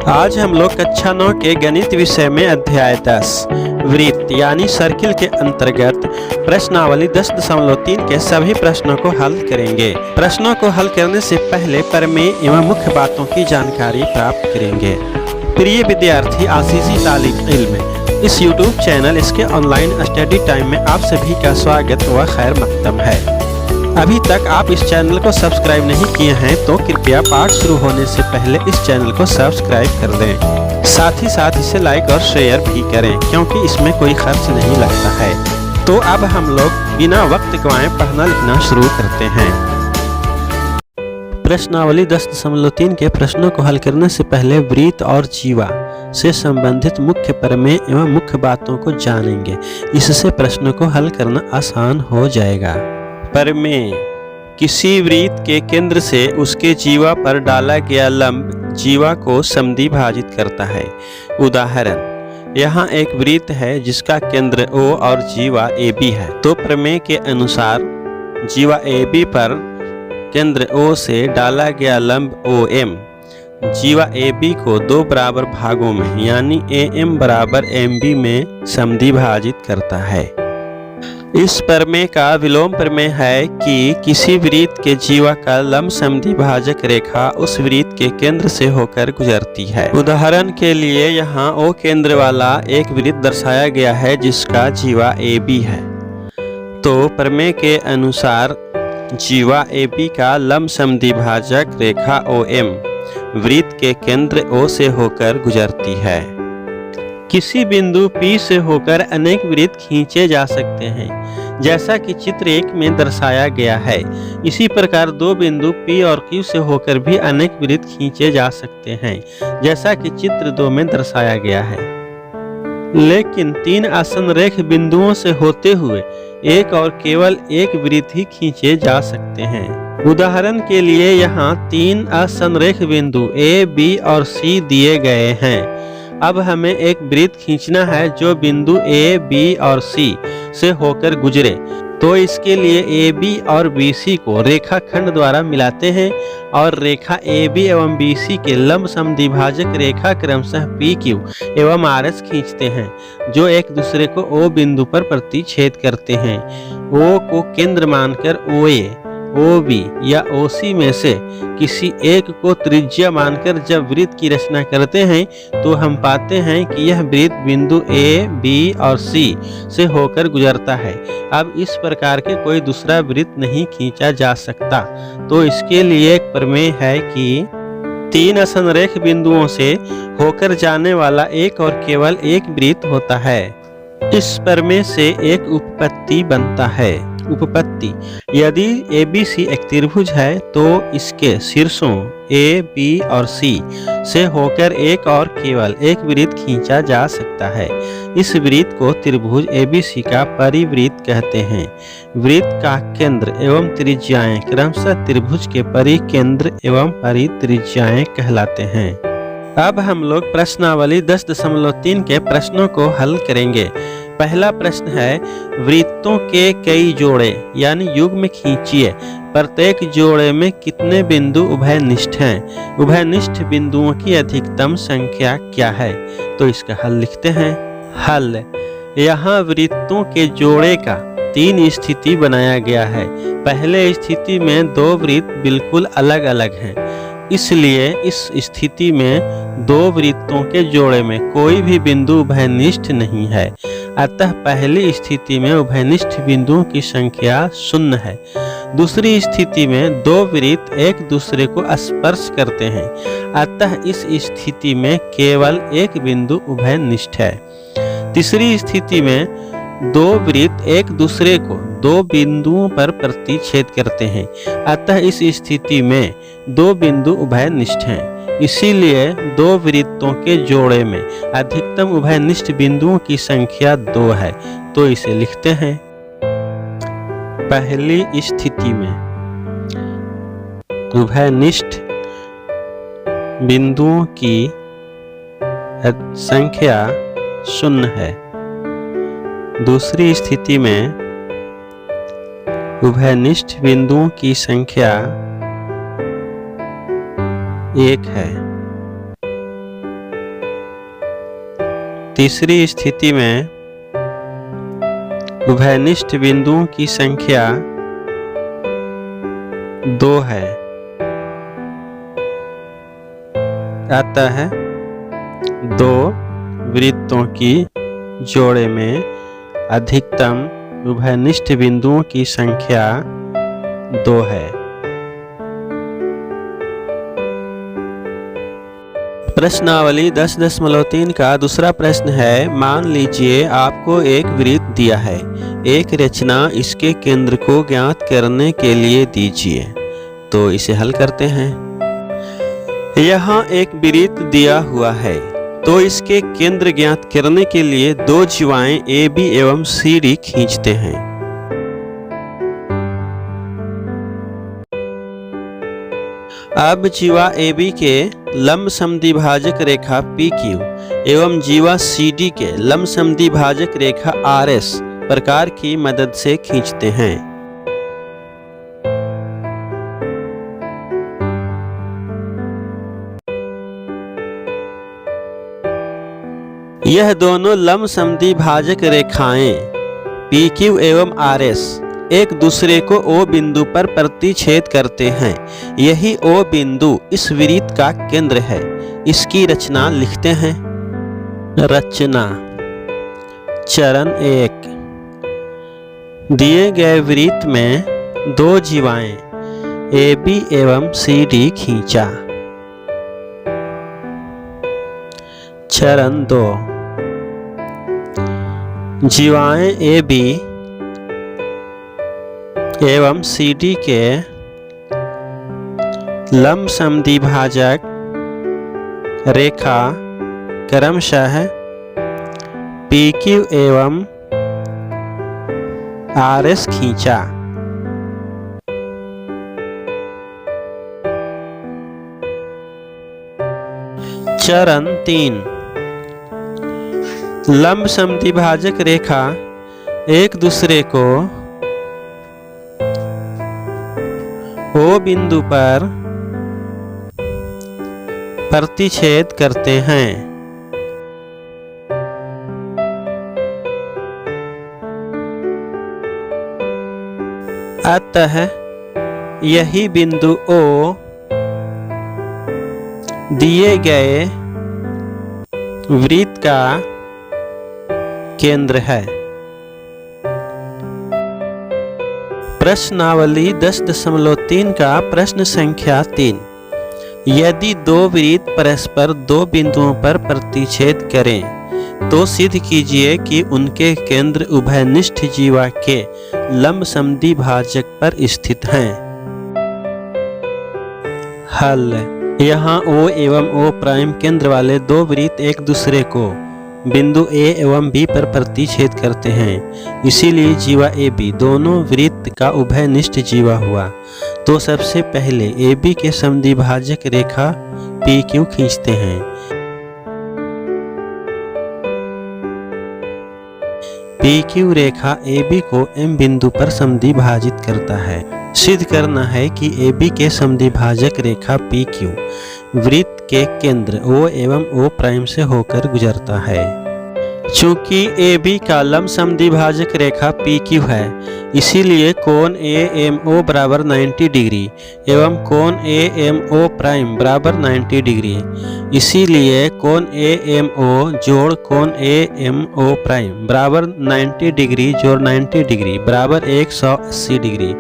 आज हम लोग कक्षा 9 के गणित विषय में अध्याय 10 वृत्त यानी सर्किल के अंतर्गत प्रश्नावली 10.3 के सभी प्रश्नों को हल करेंगे। प्रश्नों को हल करने से पहले प्रमेय एवं मुख्य बातों की जानकारी प्राप्त करेंगे। प्रिय विद्यार्थी, आशीषी तालिब इल्म इस YouTube चैनल इसके ऑनलाइन स्टडी टाइम में आप सभी का स्वागत व खैर मकदम है। अभी तक आप इस चैनल को सब्सक्राइब नहीं किए हैं तो कृपया पाठ शुरू होने से पहले इस चैनल को सब्सक्राइब कर दें। साथ ही साथ इसे लाइक और शेयर भी करें क्योंकि इसमें कोई खर्च नहीं लगता है। तो अब हम लोग बिना वक्त गंवाए पढ़ना लिखना शुरू करते हैं। प्रश्नावली 10.3 के प्रश्नों को हल करने से पहले वृत्त और जीवा से संबंधित मुख्य प्रमेय एवं मुख्य बातों को जानेंगे। इससे प्रश्नों को हल करना आसान हो जाएगा। प्रमेय: किसी वृत्त के केंद्र से उसके जीवा पर डाला गया लंब जीवा को समद्विभाजित करता है। उदाहरण: यहाँ एक वृत्त है जिसका केंद्र O और जीवा AB है। तो प्रमेय के अनुसार जीवा AB पर केंद्र O से डाला गया लंब OM जीवा AB को दो बराबर भागों में यानी AM बराबर MB में समद्विभाजित करता है। इस प्रमेय का विलोम प्रमेय है कि किसी वृत्त के जीवा का लंब समद्विभाजक रेखा उस वृत्त के केंद्र से होकर गुजरती है। उदाहरण के लिए यहाँ O केंद्र वाला एक वृत्त दर्शाया गया है जिसका जीवा AB है। तो प्रमेय के अनुसार जीवा AB का लंब समद्विभाजक रेखा OM वृत्त के केंद्र O से होकर गुजरती है। किसी बिंदु P से होकर अनेक वृत्त खींचे जा सकते हैं जैसा कि चित्र 1 में दर्शाया गया है। इसी प्रकार दो बिंदु P और Q से होकर भी अनेक वृत्त खींचे जा सकते हैं जैसा कि चित्र 2 में दर्शाया गया है। लेकिन तीन आसन्नरेख बिंदुओं से होते हुए एक और केवल एक वृत्त ही खींचे जा सकते हैं। उदाहरण के लिए यहाँ तीन आसन्नरेख बिंदु A, B और C दिए गए हैं। अब हमें एक वृत्त खींचना है जो बिंदु A, B और C से होकर गुजरे। तो इसके लिए AB और BC को रेखाखंड द्वारा मिलाते हैं और रेखा AB एवं BC के लंब समद्विभाजक रेखा क्रमशः PQ एवं RS खींचते हैं जो एक दूसरे को O बिंदु पर प्रतिच्छेद करते हैं। O को केंद्र मानकर OA, OB या OC में से किसी एक को त्रिज्या मानकर जब वृत्त की रचना करते हैं तो हम पाते हैं कि यह वृत्त बिंदु A, B और C से होकर गुजरता है। अब इस प्रकार के कोई दूसरा वृत्त नहीं खींचा जा सकता। तो इसके लिए एक प्रमेय है कि तीन आसन्नरेख बिंदुओं से होकर जाने वाला एक और केवल एक वृत्त होता है। इस प्रमेय से एक उपपत्ति बनता है। उपपत्ति: यदि ABC एक त्रिभुज है तो इसके शीर्षों A, B और C से होकर एक और केवल एक वृत्त खींचा जा सकता है। इस वृत्त को त्रिभुज ABC का परिवृत्त कहते हैं। वृत्त का केंद्र एवं त्रिज्याएं क्रमशः त्रिभुज के परिकेंद्र एवं परित्रिज्याएं कहलाते हैं। अब हम लोग प्रश्नावली 10.3 के प्रश्नों को हल करेंगे। पहला प्रश्न है, वृत्तों के कई जोड़े यानी युग्म खींचिए। प्रत्येक जोड़े में कितने बिंदु उभयनिष्ठ हैं? उभयनिष्ठ बिंदुओं की अधिकतम संख्या क्या है? तो इसका हल लिखते हैं। हल: यहाँ वृत्तों के जोड़े का तीन स्थिति बनाया गया है। पहले स्थिति में दो वृत्त बिल्कुल अलग अलग हैं, इसलिए इस स्थिति में दो वृत्तों के जोड़े में कोई भी बिंदु उभयनिष्ठ नहीं है। अतः पहली स्थिति में उभयनिष्ठ बिंदुओं की संख्या 0 है। दूसरी स्थिति में दो वृत्त एक दूसरे को स्पर्श करते हैं, अतः इस स्थिति में केवल एक बिंदु उभयनिष्ठ है। तीसरी स्थिति में दो वृत्त एक दूसरे को दो बिंदुओं पर प्रतिच्छेद करते हैं, अतः इस स्थिति में दो बिंदु उभयनिष्ठ हैं। इसीलिए दो वृत्तों के जोड़े में अधिकतम उभयनिष्ठ बिंदुओं की संख्या 2 है। तो इसे लिखते हैं। पहली स्थिति में उभयनिष्ठ बिंदुओं की संख्या 0 है। दूसरी स्थिति में उभयनिष्ठ बिंदुओं की संख्या 1 है। तीसरी स्थिति में उभयनिष्ठ बिंदुओं की संख्या 2 है, अतः 2 वृत्तों की जोड़े में अधिकतम उभयनिष्ठ बिंदुओं की संख्या 2 है। प्रश्नावली 10.3 का दूसरा प्रश्न है, मान लीजिए आपको एक वृत्त दिया है, एक रचना इसके केंद्र को ज्ञात करने के लिए दीजिए। तो इसे हल करते हैं। यहाँ एक वृत्त दिया हुआ है, तो इसके केंद्र ज्ञात करने के लिए 2 जीवाएं AB एवं CD खींचते हैं। अब जीवा AB के लंब समद्विभाजक रेखा PQ एवं जीवा CD के लंब समद्विभाजक रेखा RS प्रकार की मदद से खींचते हैं। यह दोनों लंब समद्विभाजक रेखाएं PQ एवं RS एक दूसरे को O बिंदु पर प्रतिच्छेद करते हैं। यही O बिंदु इस वृत्त का केंद्र है। इसकी रचना लिखते हैं। रचना चरण 1। दिए गए वृत्त में 2 जीवाएं AB एवं CD खींचा। चरण 2। जीवाएं AB एवं CD के लंब समद्विभाजक रेखा क्रमशः PQ एवं RS खींचा। चरण 3। लंब समद्विभाजक रेखा एक दूसरे को O बिंदु पर प्रतिच्छेद करते हैं। अतः यही बिंदु O दिए गए वृत्त का केंद्र है। प्रश्नावली 10.3 का प्रश्न संख्या 3। यदि 2 वृत्त परस्पर 2 बिंदुओं पर प्रतिच्छेद करें तो सिद्ध कीजिए कि उनके केंद्र उभयनिष्ठ जीवा के लंब समद्विभाजक पर स्थित हैं। हल। यहाँ O एवं O' केंद्र वाले 2 वृत्त एक दूसरे को बिंदु A एवं B पर प्रतिच्छेद करते हैं, इसीलिए जीवा AB दोनों वृत्त का उभयनिष्ठ जीवा हुआ। तो सबसे पहले AB के समद्विभाजक रेखा PQ खींचते हैं। PQ रेखा AB को M बिंदु पर समद्विभाजित करता है। सिद्ध करना है कि AB के समद्विभाजक रेखा PQ वृत्त के केंद्र O एवं O' से होकर गुजरता है। चूंकि AB का लंब समद्विभाजक रेखा PQ है, इसीलिए कोण AMO बराबर 90 डिग्री एवं कोण AMO' बराबर 90 डिग्री। इसीलिए कोण AMO जोड़ कोण AMO' बराबर 90 डिग्री जोड़ 90 डिग्री बराबर 180 डिग्री।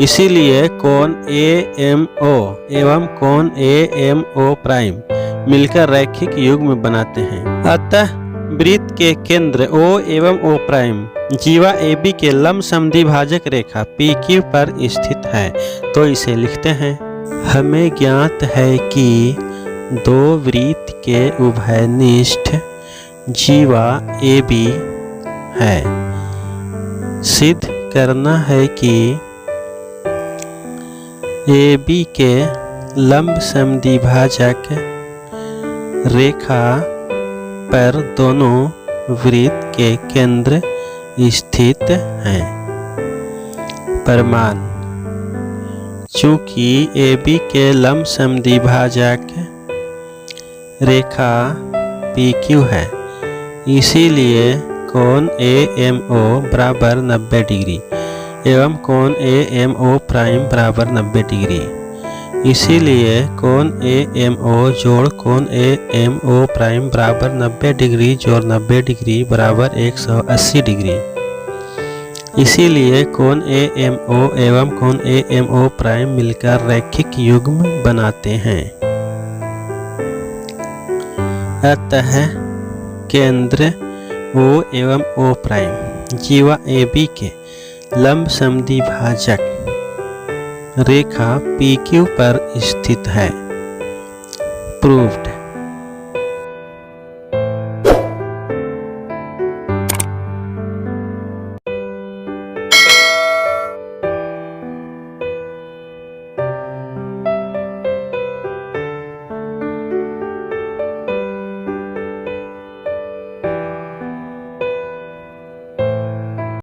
इसीलिए कोण AMO एवं कोण AMO' मिलकर रैखिक युग्म बनाते हैं। अतः वृत्त के केंद्र O एवं O' जीवा AB के लंब समद्विभाजक रेखा PQ पर स्थित है। तो इसे लिखते हैं। हमें ज्ञात है कि 2 वृत्त के उभयनिष्ठ जीवा AB है। सिद्ध करना है कि AB के लंब समद्विभाजक रेखा पर दोनों वृत्त के केंद्र स्थित हैं। प्रमाण। चूंकि AB के लंब समद्विभाजक रेखा PQ है, इसीलिए कोण AMO बराबर 90 डिग्री एवं कोण AMO प्राइम बराबर 90 डिग्री। इसीलिए कोण AMO जोड़ कोण AMO प्राइम बराबर 90 डिग्री जोड़ 90 डिग्री बराबर 180 डिग्री। इसीलिए कोण AMO एवं कोण AMO प्राइम मिलकर रैखिक युग्म बनाते हैं। अतः केंद्र O एवं O प्राइम जीवा AB के लंब समद्वि भाजक रेखा PQ पर स्थित है। प्रूव्ड।